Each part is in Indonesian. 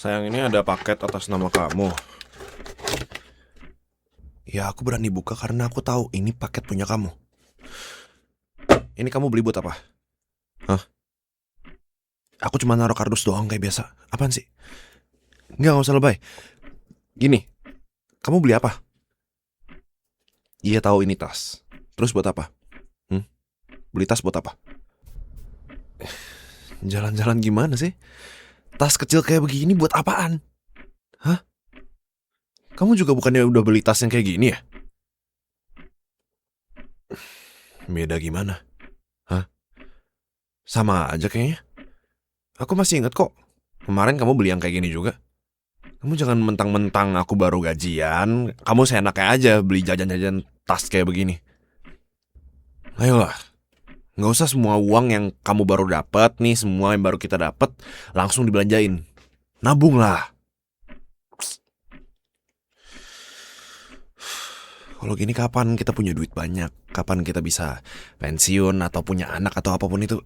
Sayang, ini ada paket atas nama kamu. Ya aku berani buka karena aku tahu ini paket punya kamu. Ini kamu beli buat apa? Hah? Aku cuma naruh kardus doang kayak biasa. Apaan sih? Nggak usah lebay. Gini, kamu beli apa? Iya tahu ini tas. Terus buat apa? Beli tas buat apa? Jalan-jalan gimana sih? Tas kecil kayak begini buat apaan? Hah? Kamu juga bukannya udah beli tas yang kayak gini ya? Beda gimana? Hah? Sama aja kayaknya. Aku masih inget kok. Kemarin kamu beli yang kayak gini juga. Kamu jangan mentang-mentang aku baru gajian, kamu seenaknya aja beli jajan-jajan tas kayak begini. Ayolah, nggak usah semua uang yang kamu baru dapat nih, semua yang baru kita dapat langsung dibelanjain. Nabung lah. Kalau gini kapan kita punya duit banyak? Kapan kita bisa pensiun atau punya anak atau apapun itu?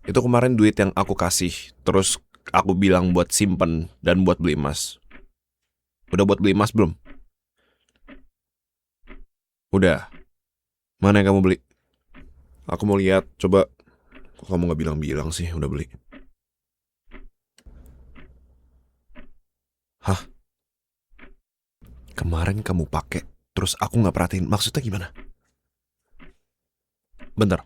Itu kemarin duit yang aku kasih, terus aku bilang buat simpen dan buat beli emas. Udah buat beli emas belum? Udah. Mana yang kamu beli? Aku mau lihat, coba. Kok kamu gak bilang-bilang sih udah beli? Hah? Kemarin kamu pakai, terus aku gak perhatiin. Maksudnya gimana? Bentar.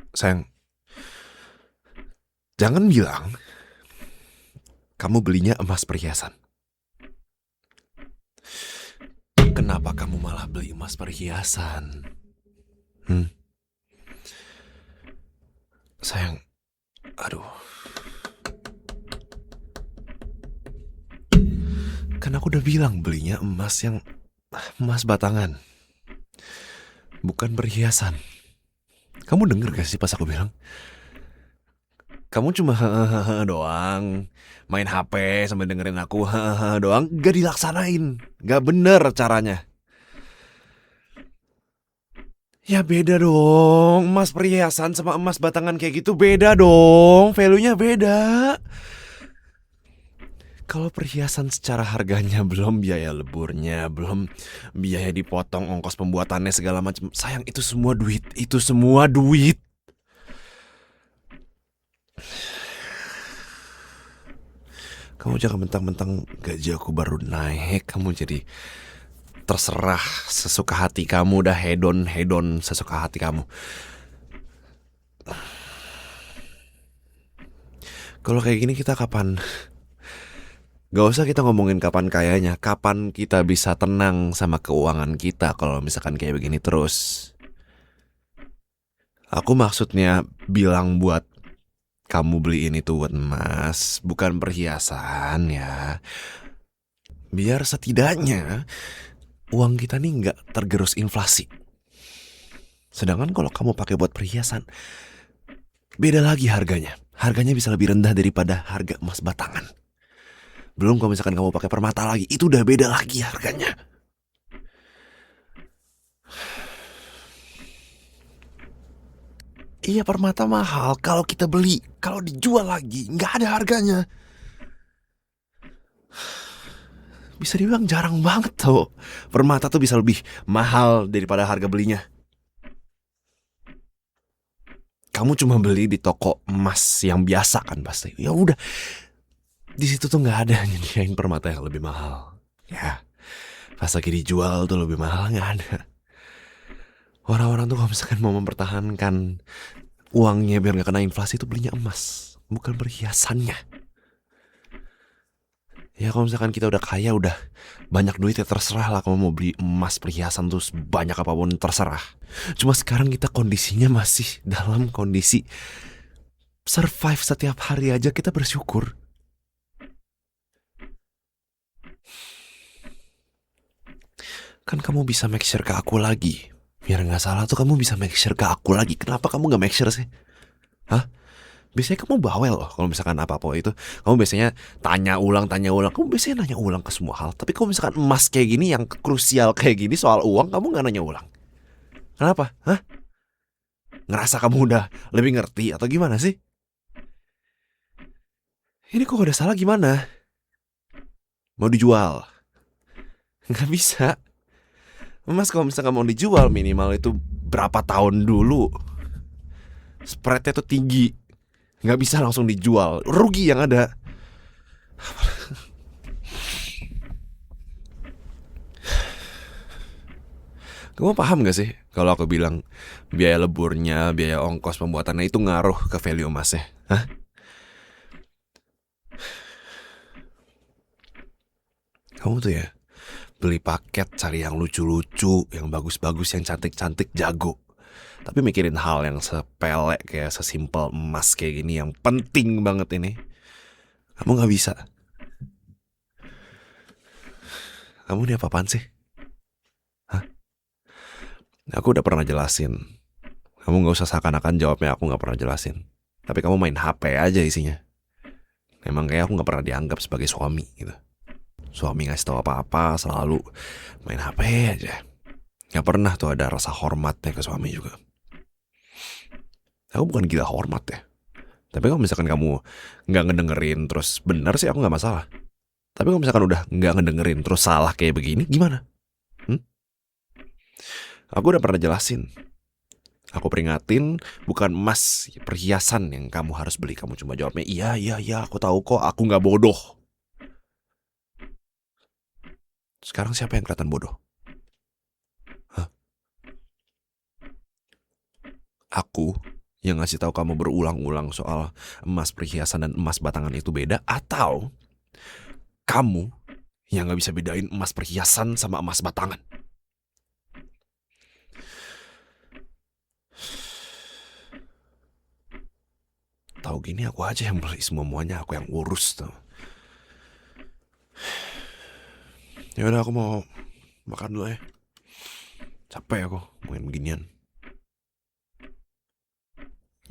Sayang, jangan bilang kamu belinya emas perhiasan. Kenapa kamu malah beli emas perhiasan? Sayang, aduh. Kan aku udah bilang belinya emas batangan. Bukan perhiasan. Kamu denger gak sih pas aku bilang? Kamu cuma hahaha doang, main HP sambil dengerin aku hahaha doang, gak dilaksanain. Gak bener caranya. Ya beda dong, emas perhiasan sama emas batangan kayak gitu beda dong, value-nya beda. Kalau perhiasan secara harganya belum biaya leburnya, belum biaya dipotong ongkos pembuatannya segala macam. Sayang, itu semua duit. Kamu jangan mentang-mentang gaji aku baru naik, kamu jadi terserah sesuka hati kamu, udah hedon sesuka hati kamu. Kalau kayak gini kita kapan? Gak usah kita ngomongin kapan kayanya, kapan kita bisa tenang sama keuangan kita kalau misalkan kayak begini terus. Aku maksudnya bilang buat kamu beliin itu buat emas, bukan perhiasan ya. Biar setidaknya uang kita nih nggak tergerus inflasi. Sedangkan kalau kamu pakai buat perhiasan, beda lagi harganya. Harganya bisa lebih rendah daripada harga emas batangan. Belum kalau misalkan kamu pakai permata lagi, itu udah beda lagi harganya. Iya, permata mahal kalau kita beli, kalau dijual lagi nggak ada harganya. Bisa dibilang jarang banget tuh permata tuh bisa lebih mahal daripada harga belinya. Kamu cuma beli di toko emas yang biasa kan pasti. Ya udah, di situ tuh nggak ada nyediain permata yang lebih mahal. Ya, pas lagi dijual tuh lebih mahal nggak ada. Orang-orang tuh kalau misalkan mau mempertahankan uangnya biar nggak kena inflasi tuh belinya emas, bukan perhiasannya. Ya kalau misalkan kita udah kaya, udah banyak duit ya terserah lah. Kamu mau beli emas perhiasan tuh banyak apapun terserah. Cuma sekarang kita kondisinya masih dalam kondisi survive setiap hari aja kita bersyukur. Kan kamu bisa make sure ke aku lagi. Biar gak salah tuh kamu bisa make sure ke aku lagi. Kenapa kamu gak make sure sih? Hah? Biasanya kamu bawel loh kalau misalkan apa-apa itu. Kamu biasanya tanya ulang. Kamu biasanya nanya ulang ke semua hal. Tapi kalau misalkan emas kayak gini yang krusial kayak gini soal uang, kamu gak nanya ulang. Kenapa? Hah? Ngerasa kamu udah lebih ngerti atau gimana sih? Ini kok udah salah gimana? Mau dijual? Nggak bisa. Mas kalau misalkan mau dijual minimal itu berapa tahun dulu. Spreadnya tuh tinggi. Nggak bisa langsung dijual. Rugi yang ada. Kamu paham gak sih kalau aku bilang biaya leburnya, biaya ongkos pembuatannya itu ngaruh ke value emasnya? Hah? Kamu tuh ya beli paket cari yang lucu-lucu, yang bagus-bagus, yang cantik-cantik, jago. Tapi mikirin hal yang sepele kayak sesimpel emas kayak gini yang penting banget ini, kamu gak bisa. Kamu ini apa-apaan sih? Hah? Aku udah pernah jelasin. Kamu gak usah seakan-akan jawabnya aku gak pernah jelasin. Tapi kamu main HP aja isinya. Emang kayak aku gak pernah dianggap sebagai suami gitu. Suami ngasih tahu apa-apa selalu main HP aja. Gak pernah tuh ada rasa hormatnya ke suami juga. Aku bukan gila hormat ya. Tapi kalau misalkan kamu gak ngedengerin terus benar sih aku gak masalah. Tapi kalau misalkan udah gak ngedengerin terus salah kayak begini gimana? Aku udah pernah jelasin. Aku peringatin, bukan emas, perhiasan yang kamu harus beli. Kamu cuma jawabnya iya, aku tahu kok, aku gak bodoh. Sekarang siapa yang kelihatan bodoh? Hah? Aku yang ngasih tahu kamu berulang-ulang soal emas perhiasan dan emas batangan itu beda, atau kamu yang gak bisa bedain emas perhiasan sama emas batangan? Tahu gini aku aja yang beli semuanya, aku yang urus tuh. Ya udah aku mau makan dulu ya. Capek aku main beginian.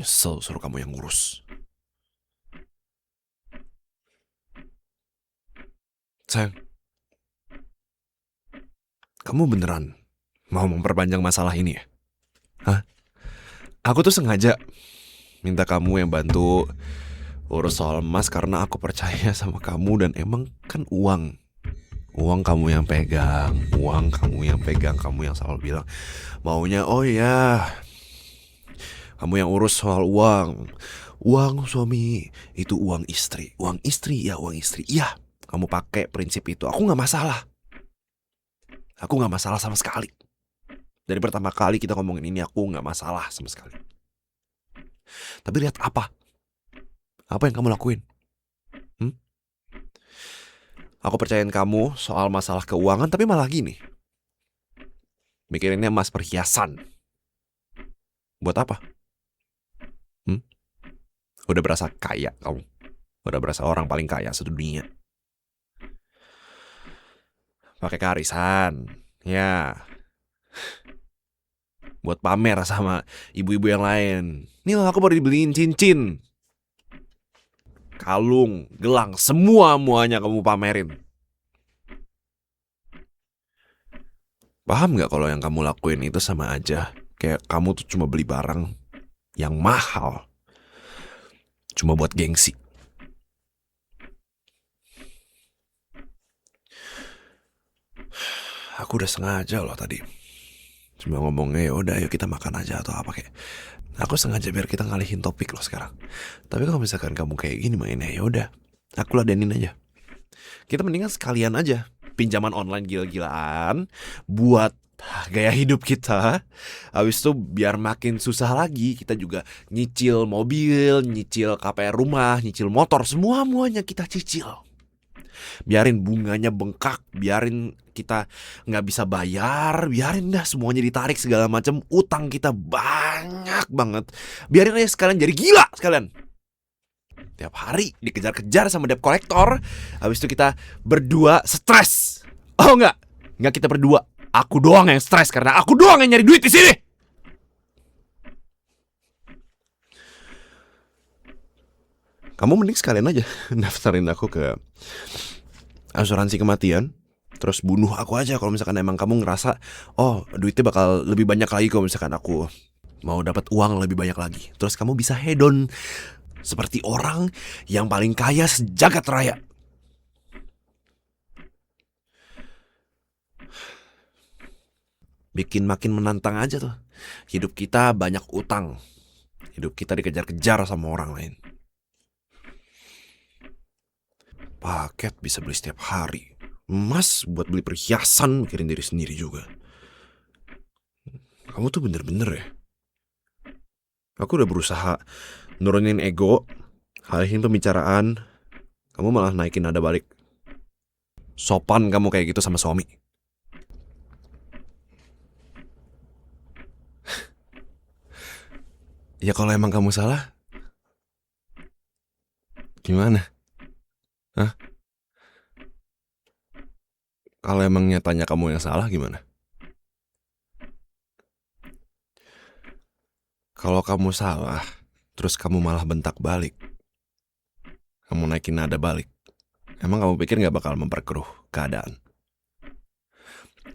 Nyesel suruh kamu yang ngurus. Sayang, kamu beneran mau memperpanjang masalah ini ya? Hah? Aku tuh sengaja minta kamu yang bantu urus soal emas karena aku percaya sama kamu. Dan emang kan uang kamu yang pegang, kamu yang selalu bilang maunya oh ya kamu yang urus soal uang suami itu uang istri ya iya, kamu pakai prinsip itu. Aku nggak masalah sama sekali. Dari pertama kali kita ngomongin ini aku nggak masalah sama sekali. Tapi lihat apa yang kamu lakuin? Aku percayain kamu soal masalah keuangan, tapi malah gini, mikirinnya emas perhiasan. Buat apa? Udah berasa kaya kamu, udah berasa orang paling kaya sedunia. Pakai kearisan, ya, buat pamer sama ibu-ibu yang lain. Nih loh aku baru dibeliin cincin, kalung, gelang, muanya kamu pamerin. Paham gak kalau yang kamu lakuin itu sama aja kayak kamu tuh cuma beli barang yang mahal cuma buat gengsi. Aku udah sengaja loh tadi cuma ngomongnya ya udah ayo kita makan aja atau apa kayak. Aku sengaja biar kita ngalihin topik loh sekarang. Tapi kalau misalkan kamu kayak gini mainnya ya udah, aku ladenin aja. Kita mendingan sekalian aja pinjaman online gila-gilaan buat gaya hidup kita. Habis itu biar makin susah lagi kita juga nyicil mobil, nyicil KPR rumah, nyicil motor, muanya kita cicil. Biarin bunganya bengkak, biarin kita nggak bisa bayar, biarin dah semuanya ditarik segala macam, utang kita banyak banget. Biarin aja sekalian jadi gila sekalian. Tiap hari dikejar-kejar sama debt collector. Habis itu kita berdua stres. Oh enggak kita berdua. Aku doang yang stres karena aku doang yang nyari duit di sini. Kamu mending sekalian aja daftarin aku ke asuransi kematian, terus bunuh aku aja kalau misalkan emang kamu ngerasa oh duitnya bakal lebih banyak lagi kalau misalkan aku Mau dapat uang lebih banyak lagi. Terus kamu bisa hedon seperti orang yang paling kaya sejagat raya. Bikin makin menantang aja tuh. Hidup kita banyak utang. Hidup kita dikejar-kejar sama orang lain. Paket bisa beli setiap hari. Emas buat beli perhiasan, mikirin diri sendiri juga. Kamu tuh bener-bener ya. Aku udah berusaha nurunin ego, alihin pembicaraan. Kamu malah naikin nada balik. Sopan kamu kayak gitu sama suami. Ya kalau emang kamu salah, gimana? Hah? Kalau emang nyatanya kamu yang salah gimana? Kalau kamu salah, terus kamu malah bentak balik, kamu naikin nada balik, emang kamu pikir gak bakal memperkeruh keadaan?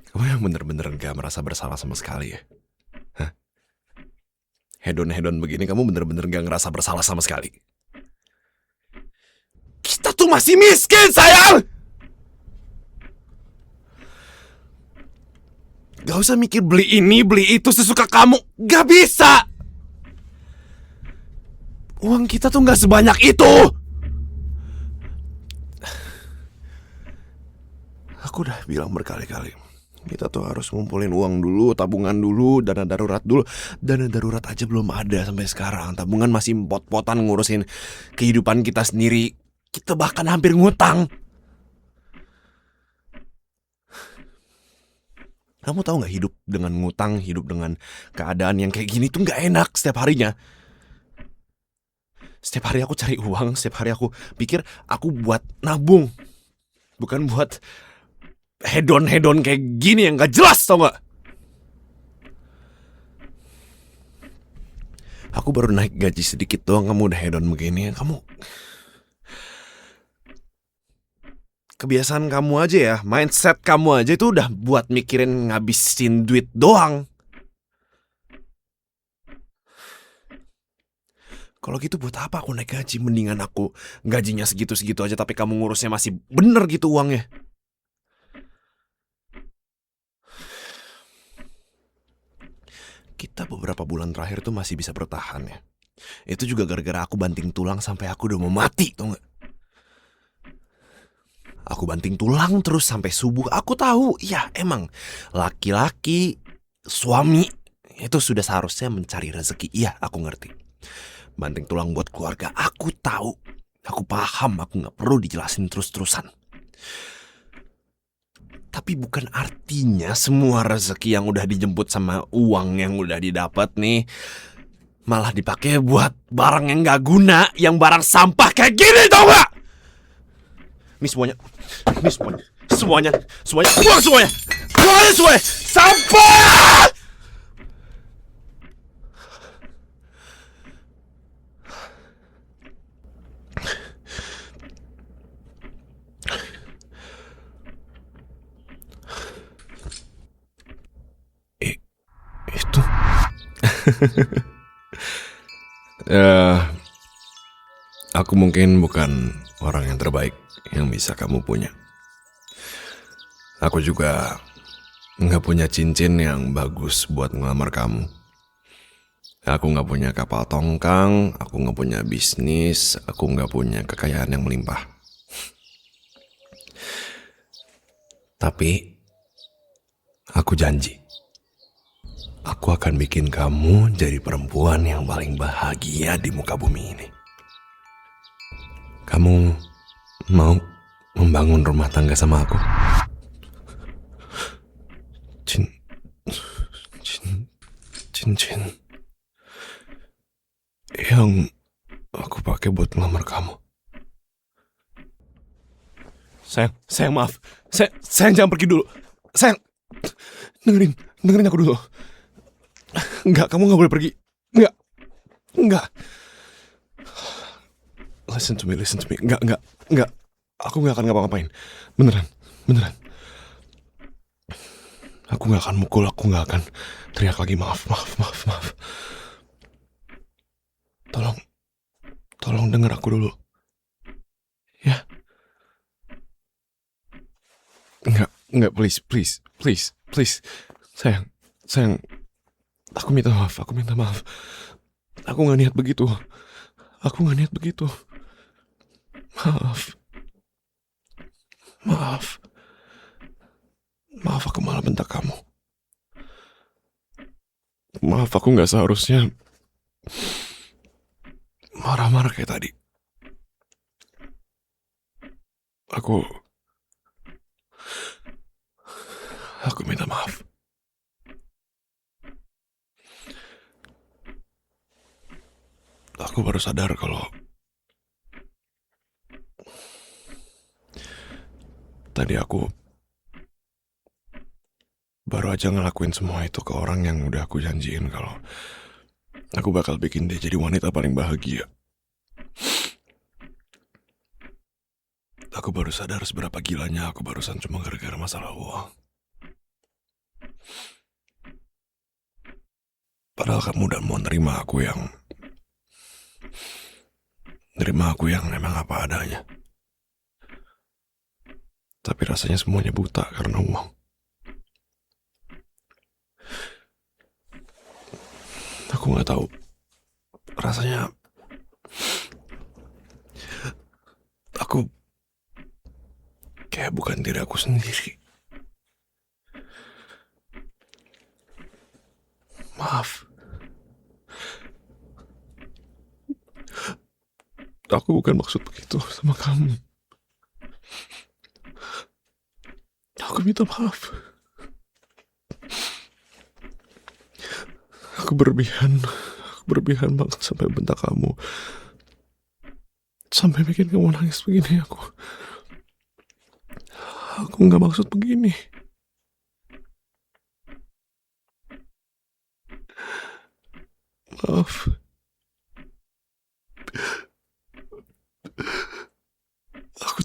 Kamu yang bener-bener gak merasa bersalah sama sekali ya? Hah? Hedon-hedon begini kamu bener-bener gak ngerasa bersalah sama sekali? Kita tuh masih miskin, sayang! Gak usah mikir beli ini, beli itu sesuka kamu. Gak bisa! Uang kita tuh gak sebanyak itu! Aku udah bilang berkali-kali, kita tuh harus ngumpulin uang dulu, tabungan dulu, dana darurat dulu. Dana darurat aja belum ada sampai sekarang. Tabungan masih pot-potan ngurusin kehidupan kita sendiri. Kita bahkan hampir ngutang. Kamu tahu gak, hidup dengan ngutang, hidup dengan keadaan yang kayak gini tuh gak enak setiap harinya. Setiap hari aku cari uang, setiap hari aku pikir aku buat nabung. Bukan buat hedon-hedon kayak gini yang gak jelas, tau gak? Aku baru naik gaji sedikit doang, kamu udah hedon begini. Kebiasaan kamu aja ya, mindset kamu aja itu udah buat mikirin ngabisin duit doang. Kalau gitu buat apa aku naik gaji? Mendingan aku gajinya segitu-segitu aja tapi kamu ngurusnya masih bener gitu uangnya. Kita beberapa bulan terakhir tuh masih bisa bertahan ya. Itu juga gara-gara aku banting tulang sampai aku udah mau mati, tau gak? Aku banting tulang terus sampai subuh. Aku tahu, ya emang laki-laki, suami itu sudah seharusnya mencari rezeki. Iya, aku ngerti. Banting tulang buat keluarga, aku tahu. Aku paham, aku gak perlu dijelasin terus-terusan. Tapi bukan artinya semua rezeki yang udah dijemput sama uang yang udah didapat nih malah dipakai buat barang yang gak guna, yang barang sampah kayak gini, tau gak? Ini semuanya, buang semuanya, sampah! Itu aku mungkin bukan orang yang terbaik yang bisa kamu punya. Aku juga gak punya cincin yang bagus buat ngelamar kamu. Aku gak punya kapal tongkang, aku gak punya bisnis, aku gak punya kekayaan yang melimpah. Tapi aku janji, aku akan bikin kamu jadi perempuan yang paling bahagia di muka bumi ini. Kamu mau membangun rumah tangga sama aku? Cincin yang aku pakai buat ngelamar kamu. Sayang maaf. Sayang jangan pergi dulu. Sayang, dengerin aku dulu. Enggak, kamu gak boleh pergi. Enggak. Listen to me. Enggak. Aku gak akan ngapa-ngapain. Beneran. Aku gak akan mukul, aku gak akan teriak lagi. Maaf. Tolong denger aku dulu. Ya. Enggak, please. Sayang. Aku minta maaf. Aku gak niat begitu. Maaf, aku malah bentak kamu. Maaf, aku gak seharusnya marah-marah kayak tadi. Aku minta maaf. Aku baru sadar kalau tadi aku baru aja ngelakuin semua itu ke orang yang udah aku janjiin kalau aku bakal bikin dia jadi wanita paling bahagia. Aku baru sadar seberapa gilanya aku barusan cuma gara-gara masalah uang. Padahal kamu udah mau nerima aku yang memang apa adanya. Tapi rasanya semuanya buta karena uang. Aku gak tahu. Rasanya aku kayak bukan diri aku sendiri. Maaf. Aku bukan maksud begitu sama kamu. Aku minta maaf. Aku berlebihan banget sampai bentak kamu. Sampai bikin kamu nangis begini aku gak maksud begini. Maaf. Aku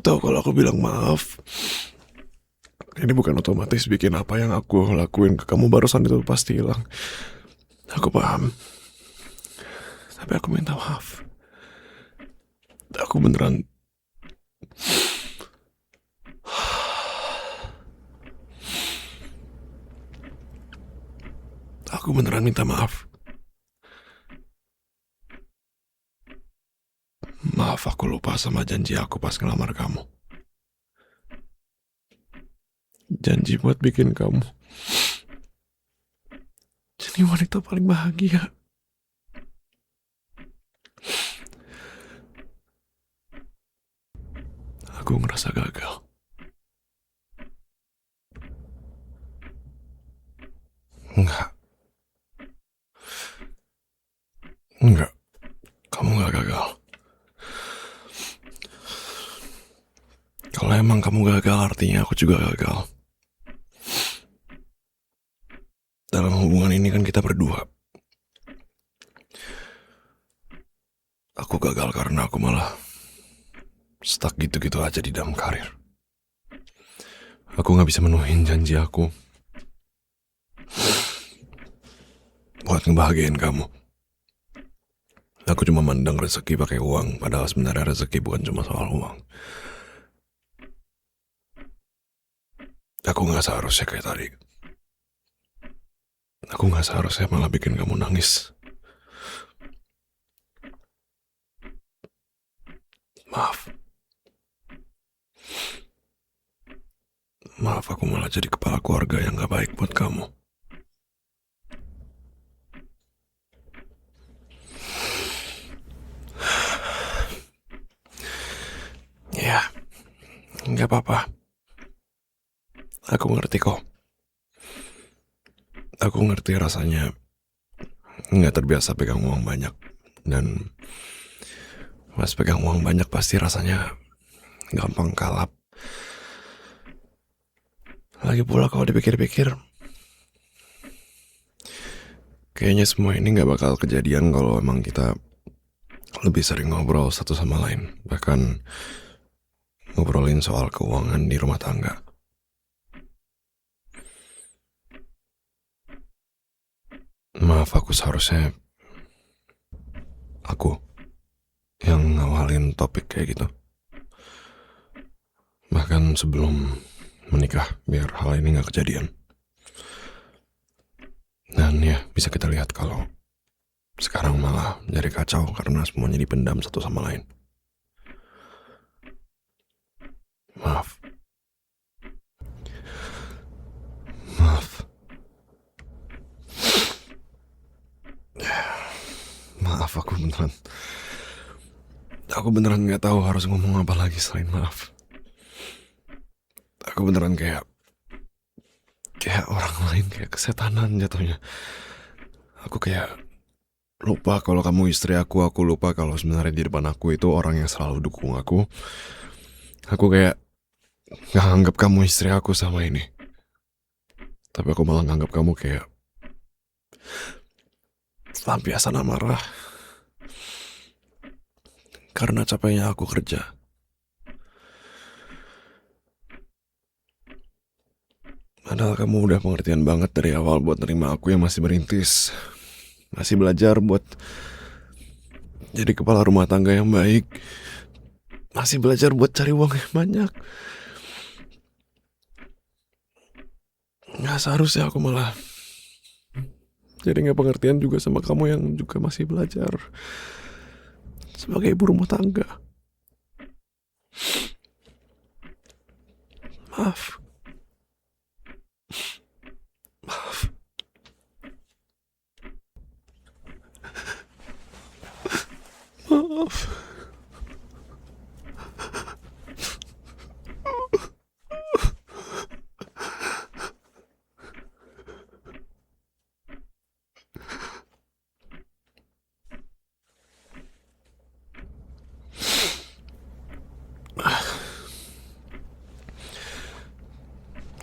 tahu kalau aku bilang maaf, ini bukan otomatis bikin apa yang aku lakuin ke kamu barusan itu pasti hilang. Aku paham. Tapi aku minta maaf. Aku beneran minta maaf. Maaf, aku lupa sama janji aku pas ngelamar kamu. Janji buat bikin kamu jadi wanita paling bahagia. Aku ngerasa gagal. Enggak. Kamu gak gagal. Kalau emang kamu gagal, artinya aku juga gagal. Dalam hubungan ini kan kita berdua. Aku gagal karena aku malah stuck gitu-gitu aja di dalam karir. Aku gak bisa menuhin janji aku buat ngebahagiain kamu. Aku cuma mandang rezeki pakai uang, padahal sebenarnya rezeki bukan cuma soal uang. Aku gak seharusnya kayak tadi. Aku gak seharusnya malah bikin kamu nangis. Maaf, aku malah jadi kepala keluarga yang gak baik buat kamu. Ya, gak apa-apa. Aku ngerti kok. Aku ngerti rasanya gak terbiasa pegang uang banyak. Dan pas pegang uang banyak pasti rasanya gampang kalap. Lagi pula kalau dipikir-pikir, kayaknya semua ini gak bakal kejadian kalau emang kita lebih sering ngobrol satu sama lain. Bahkan ngobrolin soal keuangan di rumah tangga. Maaf, aku seharusnya aku yang ngawalin topik kayak gitu. Bahkan sebelum menikah, biar hal ini gak kejadian. Dan ya, bisa kita lihat kalau sekarang malah jadi kacau karena semuanya dipendam satu sama lain. Maaf. Maaf, aku beneran gak tahu harus ngomong apa lagi selain maaf. Aku beneran kayak orang lain, kayak kesetanan jatuhnya. Aku kayak lupa kalau kamu istri aku lupa kalau sebenarnya di depan aku itu orang yang selalu dukung aku. Aku kayak gak anggap kamu istri aku sama ini. Tapi aku malah nganggap kamu kayak pelampiasan amarah karena capeknya aku kerja. Padahal kamu udah pengertian banget dari awal buat nerima aku yang masih merintis, masih belajar buat jadi kepala rumah tangga yang baik, masih belajar buat cari uang yang banyak. Gak seharusnya aku malah jadi gak pengertian juga sama kamu yang juga masih belajar sebagai ibu rumah tangga. Maaf.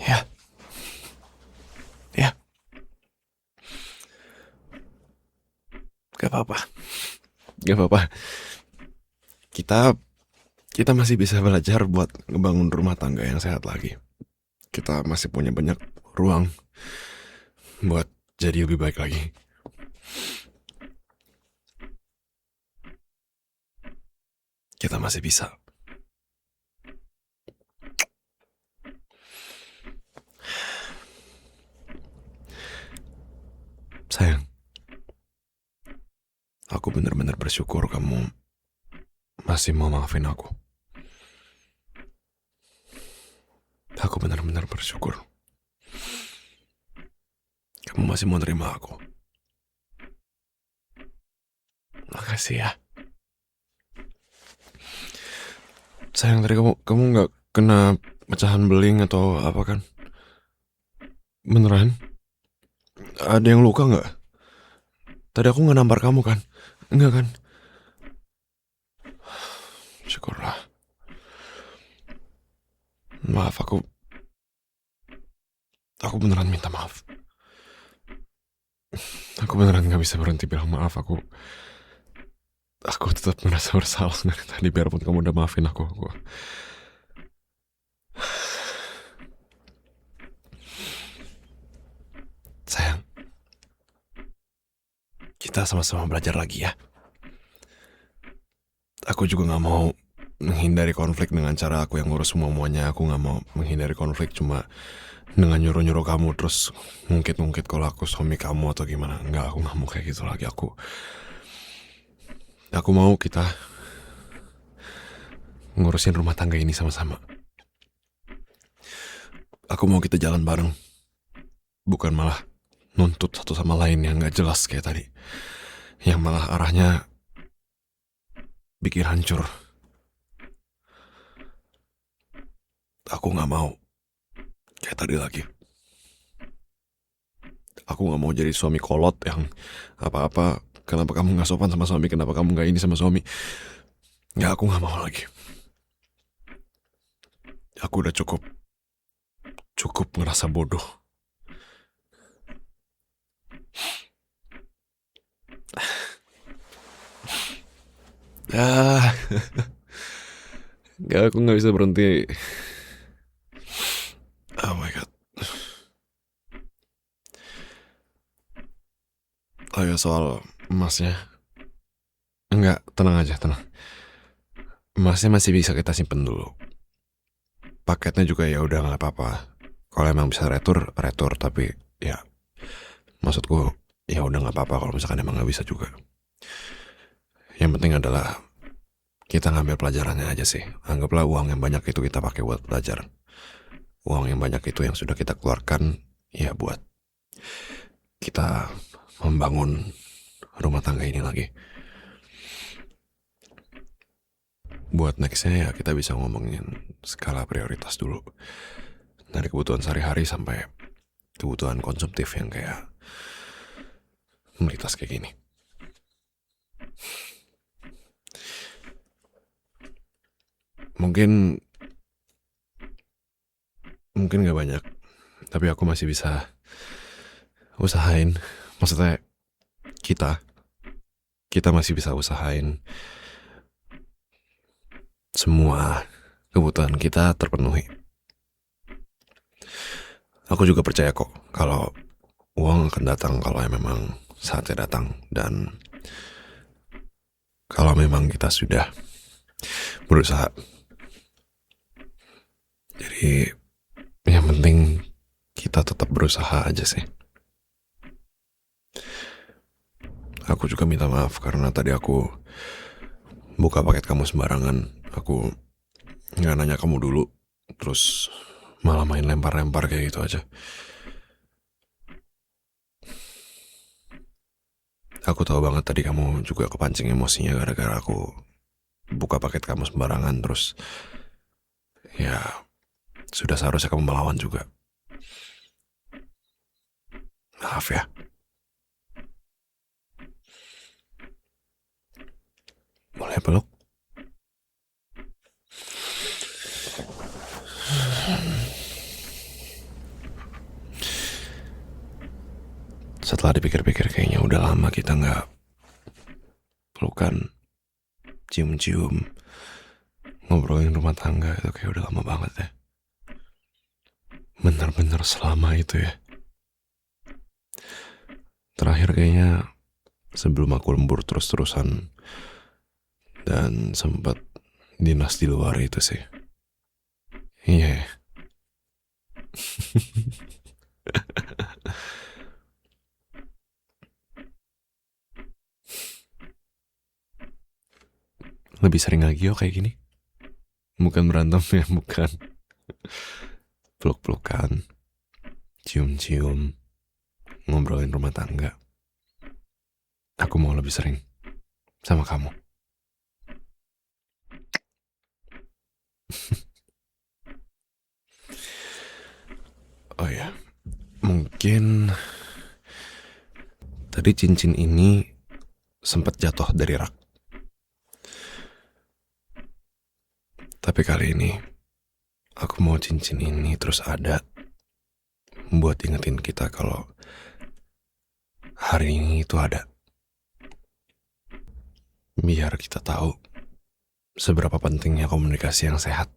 Ya. Gak apa-apa. Kita masih bisa belajar buat ngebangun rumah tangga yang sehat lagi. Kita masih punya banyak ruang buat jadi lebih baik lagi. Kita masih bisa. Sayang, aku benar-benar bersyukur kamu masih mau maafin aku. Aku benar-benar bersyukur kamu masih mau terima aku. Makasih ya. Sayang, tadi kamu nggak kena pecahan beling atau apa kan? Beneran? Ada yang luka nggak? Tadi aku nggak nampar kamu kan? Enggak kan? Syukurlah. Maaf, aku beneran minta maaf. Aku beneran gak bisa berhenti bilang maaf. Aku tetap merasa bersalah dari tadi biarpun kamu udah maafin aku. Sayang, kita sama-sama belajar lagi ya. Aku juga gak mau menghindari konflik dengan cara aku yang ngurus semuanya. Aku gak mau menghindari konflik cuma dengan nyuruh-nyuruh kamu terus ngungkit-ngungkit kalau aku suami kamu atau gimana. Enggak, aku gak mau kayak gitu lagi. Aku mau kita ngurusin rumah tangga ini sama-sama. Aku mau kita jalan bareng, bukan malah nuntut satu sama lain yang gak jelas kayak tadi, yang malah arahnya bikin hancur. Aku gak mau kayak tadi lagi. Aku gak mau jadi suami kolot yang apa-apa, kenapa kamu gak sopan sama suami, kenapa kamu gak ini sama suami. Ya, aku gak mau lagi. Aku udah cukup ngerasa bodoh. Gak, aku gak bisa berhenti. Oh my god. Oh ya, soal emasnya. Enggak, tenang aja, tenang. Emasnya masih bisa kita simpen dulu. Paketnya juga ya udah nggak apa-apa. Kalau emang bisa retur, retur. Tapi ya, maksudku ya udah nggak apa-apa kalau misalkan emang nggak bisa juga. Yang penting adalah kita ngambil pelajarannya aja sih. Anggaplah uang yang banyak itu kita pakai buat belajar. Uang yang banyak itu yang sudah kita keluarkan ya buat kita membangun rumah tangga ini lagi. Buat nextnya ya kita bisa ngomongin skala prioritas dulu. Dari kebutuhan sehari-hari sampai kebutuhan konsumtif yang kayak melintas kayak gini. Mungkin gak banyak, tapi aku masih bisa usahain. Maksudnya kita masih bisa usahain semua kebutuhan kita terpenuhi. Aku juga percaya kok kalau uang akan datang kalau memang saatnya datang. Dan kalau memang kita sudah berusaha. Jadi yang penting kita tetap berusaha aja sih. Aku juga minta maaf karena tadi aku buka paket kamu sembarangan. Aku gak nanya kamu dulu, terus malah main lempar-lempar kayak gitu aja. Aku tahu banget tadi kamu juga kepancing emosinya gara-gara aku buka paket kamu sembarangan. Terus ya sudah seharusnya kamu melawan juga. Maaf ya. Boleh peluk? Setelah dipikir-pikir kayaknya udah lama kita gak pelukan, cium-cium, ngobrolin rumah tangga. Itu kayak udah lama banget ya. Bener-bener selama itu ya. Terakhir kayaknya sebelum aku lembur terus-terusan dan sempat dinas di luar itu sih. Iya. Yeah. Lebih sering lagi yuk kayak gini. Bukan berantem ya, bukan. Peluk-pelukan, cium-cium, ngobrolin rumah tangga. Aku mau lebih sering sama kamu. Oh ya, mungkin tadi cincin ini sempat jatuh dari rak. Tapi kali ini aku mau cincin ini terus ada buat ingetin kita kalau hari ini itu ada. Biar kita tahu seberapa pentingnya komunikasi yang sehat.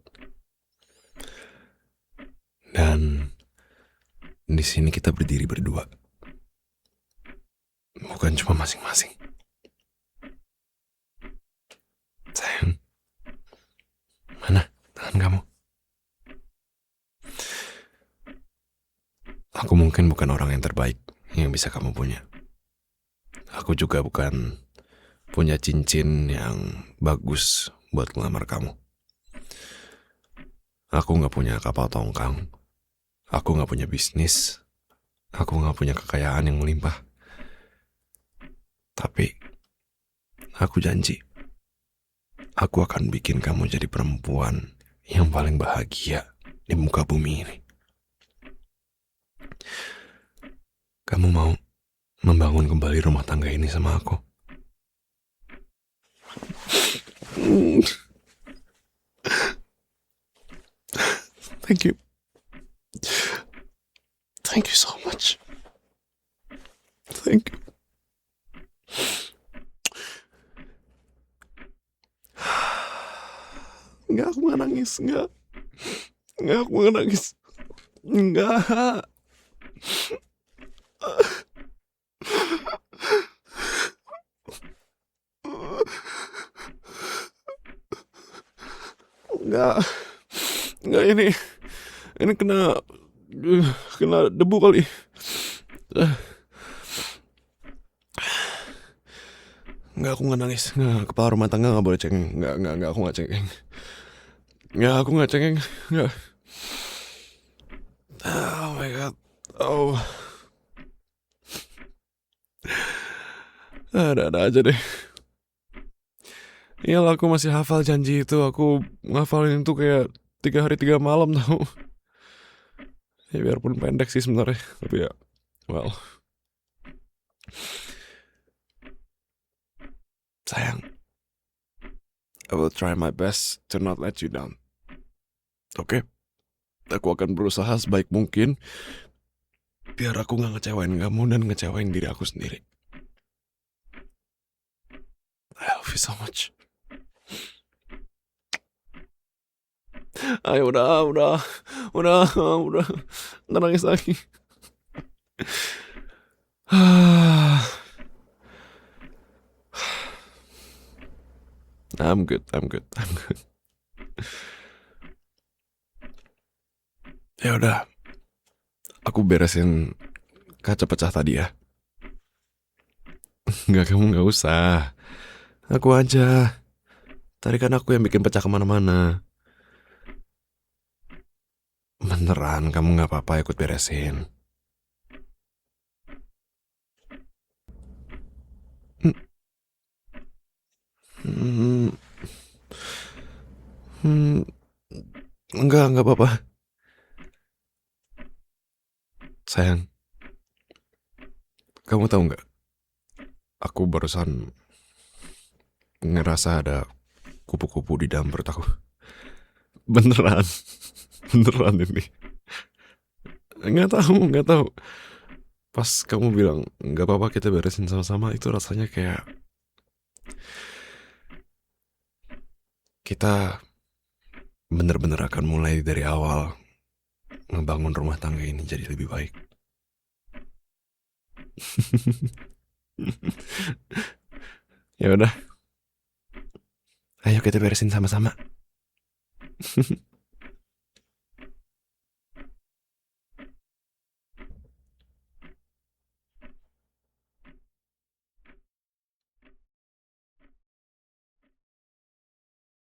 Dan di sini kita berdiri berdua. Bukan cuma masing-masing. Sayang. Mana tangan kamu? Aku mungkin bukan orang yang terbaik yang bisa kamu punya. Aku juga bukan punya cincin yang bagus buat ngelamar kamu. Aku gak punya kapal tongkang. Aku gak punya bisnis. Aku gak punya kekayaan yang melimpah. Tapi aku janji, aku akan bikin kamu jadi perempuan yang paling bahagia di muka bumi ini. Kamu mau membangun kembali rumah tangga ini sama aku? Thank you. Thank you so much. Thank you. Enggak, aku nggak nangis. Enggak, aku nggak nangis. Enggak. Enggak. Enggak, ini kena debu kali. Enggak, aku nggak nangis. Enggak, kepala rumah tangga nggak boleh cengeng. Enggak, aku nggak cengeng. Enggak, aku nggak cengeng. Enggak. Oh my god. Oh, ada aja deh. Iyalah, aku masih hafal janji itu. Aku ngafalin itu kayak 3 hari 3 malam tau. Ya biarpun pendek sih sebenarnya, tapi ya, well, sayang, I will try my best to not let you down. Oke, aku akan berusaha sebaik mungkin biar aku nggak ngecewain kamu dan ngecewain diri aku sendiri. I love you so much. Ayo, udah, nggak nangis lagi. I'm good. Ya udah, aku beresin kaca pecah tadi ya. Nggak, kamu nggak usah. Aku aja. Tadi kan aku yang bikin pecah kemana-mana. Beneran, kamu nggak apa-apa ikut beresin. Hmm, hmm, enggak apa-apa. Sayang, kamu tahu nggak? Aku barusan ngerasa ada kupu-kupu di dalam perut aku. Beneran, beneran ini. Nggak tahu. Pas kamu bilang nggak apa-apa kita beresin sama-sama, itu rasanya kayak kita bener-bener akan mulai dari awal ngebangun rumah tangga ini jadi lebih baik. Ya udah, ayo kita beresin sama-sama.